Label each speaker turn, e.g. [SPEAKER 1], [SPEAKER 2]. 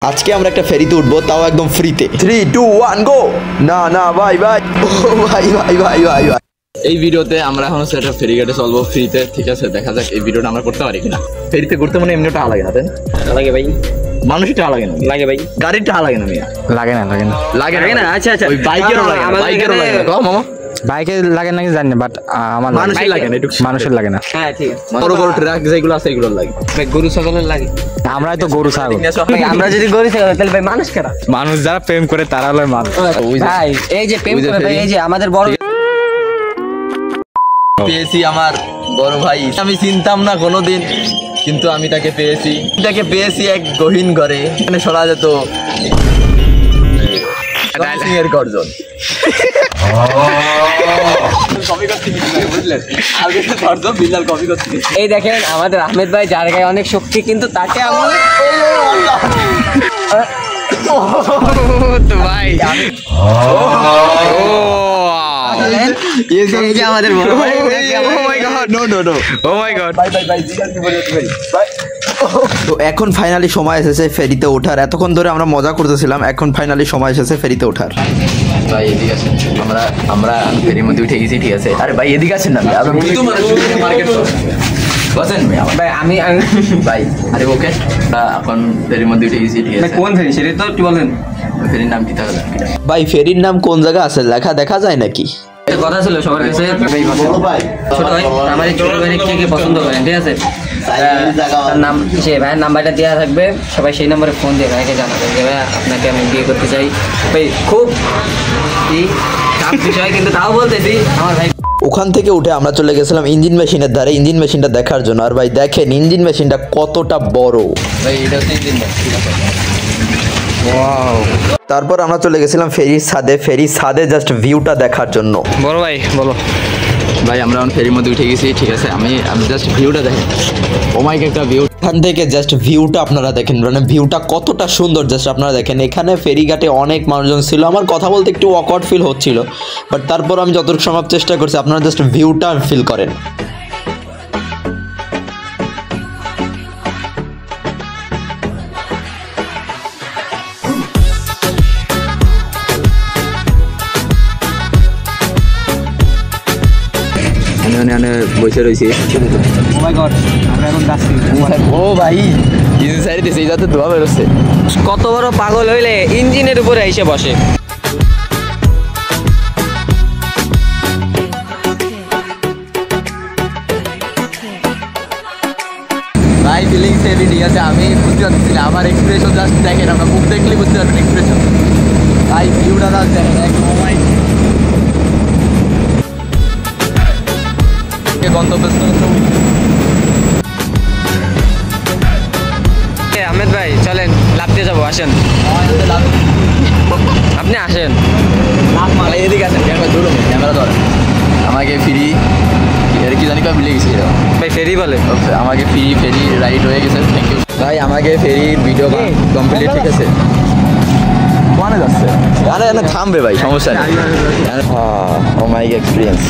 [SPEAKER 1] আজকে আমরা একটা ফেরিতে উঠবো, তাও একদম ফ্রিতে। 3 2 1 গো। না না ভাই ভাই, ও ভাই ভাই ভাই ভাই ভাই।
[SPEAKER 2] এই ভিডিওতে আমরা এখন সেটা ফেরিঘাটে চলবো ফ্রিতে, ঠিক আছে? দেখা যাক এই ভিডিওটা আমরা করতে পারি কিনা। ফেরিতে ঘুরতে মানে এমনি টাকা লাগে না, তাই না? লাগে ভাই, মানুষের টাকা লাগে না, লাগে ভাই, গাড়ির টাকা লাগে না, লাগে না লাগে না লাগে না। আচ্ছা আচ্ছা, ওই বাইকেরও লাগে না, বাইকেরও লাগে না। কম মামা, বাইকে লাগে নাকি জানি না, বাট আমার মানুষের লাগে না, একটু মানুষের লাগে না। হ্যাঁ ঠিক আছে, বড় বড় ট্রাক যেগুলো আছে এগুলো লাগে, গরু ছাগলের লাগে। আমরা তো গরু ছাগল, আমরা যদি গরু ছাগল তাহলে ভাই মানুষ কেনা, মানুষ যারা প্রেম করে তারা হলো মানুষ ভাই। এই যে প্রেম করে ভাই, এই যে আমাদের বড় পেয়েছি আমার বড় ভাই, আমি চিনতাম না কোনোদিন, কিন্তু আমি তাকে পেয়েছি এক গহীন ঘরে। এখানে শোনা যেত এর গর্জন। এই দেখেন আমাদের আহমেদ ভাই, যার গায়ে অনেক শক্তি, কিন্তু তাকে আমি ভাই আমাদের বড় ভাই।
[SPEAKER 1] তো এখন ফাইনালি সময় এসেছে ফেরিতে ওঠার। এতক্ষণ ধরে আমরা মজা করতেছিলাম, এখন ফাইনালি সময় এসেছে ফেরিতে ওঠার।
[SPEAKER 2] ভাই এদিকে আছেন, আমরা ফেরির মধ্যে উঠে গেছি, ঠিক আছে? আরে ভাই এদিকে আছেন না, বসেন ভাই। আমি ভাই, আরে ওকে, এখন ফেরির মধ্যে উঠে গেছি, ঠিক আছে? কোন ফেরি সেটা তো একটু বলেন, ফেরির নাম কি তাহলে?
[SPEAKER 1] ভাই ফেরির নাম কোন জায়গা আছে লেখা দেখা যায় নাকি?
[SPEAKER 2] কথা ছিল সবার কাছে, ছোট ভাই আমার ছোট ভাই কে পছন্দ করেন, ঠিক আছে? তার নাম সে ভাইয়ের নাম্বারটা দেওয়া থাকবে, সবাই সেই নম্বরে ফোন দিয়ে ভাইকে জানাবেন যে ভাই আপনাকে আমি বিয়ে করতে চাই। ভাই খুব বিষয়, কিন্তু তাও বলতেছি আমার ভাই।
[SPEAKER 1] ওখান থেকে উঠে আমরা চলে গেছিলাম ইঞ্জিন মেশিনের ধারে, ইঞ্জিন মেশিনটা দেখার জন্য। আর ভাই দেখেন ইঞ্জিন মেশিনটা কতটা বড়
[SPEAKER 2] ভাই, এটা হচ্ছে ইঞ্জিন মেশিন।
[SPEAKER 1] তারপর আমরা চলে গেছিলাম ফেরির ছাদে জাস্ট ভিউটা দেখার জন্য।
[SPEAKER 2] বড় ভাই বলো। ভাই আমরা এখন ফেরির মধ্যে উঠে গেছি, ঠিক আছে? আমি জাস্ট ভিউটা দেখেন, ও মাই গড, একটা ভিউ।
[SPEAKER 1] এখান থেকে জাস্ট ভিউটা আপনারা দেখেন, মানে ভিউটা কতটা সুন্দর জাস্ট আপনারা দেখেন। এখানে ফেরিঘাটে অনেক মানুষজন ছিল, আমার কথা বলতে একটু অকওয়ার্ড ফিল হচ্ছিল, বাট তারপর আমি যতটুকু সম্ভব চেষ্টা করছি, আপনারা জাস্ট ভিউটা ফিল করেন।
[SPEAKER 2] বসে রয়েছি, ও ভাই ধোয়া বেরোচ্ছে। কত বড় পাগল হইলে ইঞ্জিনের উপরে এসে বসে। ভাই ফিলিংস হেভি, ঠিক আছে? আমি বুঝতে পারছি না, আমার এক্সপ্রেশন জাস্ট দেখেন, আমরা মুখ দেখলে বুঝতে পারবেন এক্সপ্রেশন। ভাই ভিউটা দেখেন একদম গন্তব্যস্থল। আহমেদ ভাই চলেন লাভ দিয়ে যাবো, আসেন। আপনি আসেন, এদিকে আসেন, ক্যামেরা ধরেন। আমাকে ফ্রি এর কি জানি ভুলে গেছি ভাই, ফেরি বলে আমাকে ফেরি রাইড হয়ে গেছে। থ্যাংক ইউ ভাই, আমাকে ফেরি ভিডিও কমপ্লিট, ঠিক আছে? মানে যাচ্ছে, থামবে ভাই, সমস্যা নেই। ও মাই এক্সপিরিয়েন্স।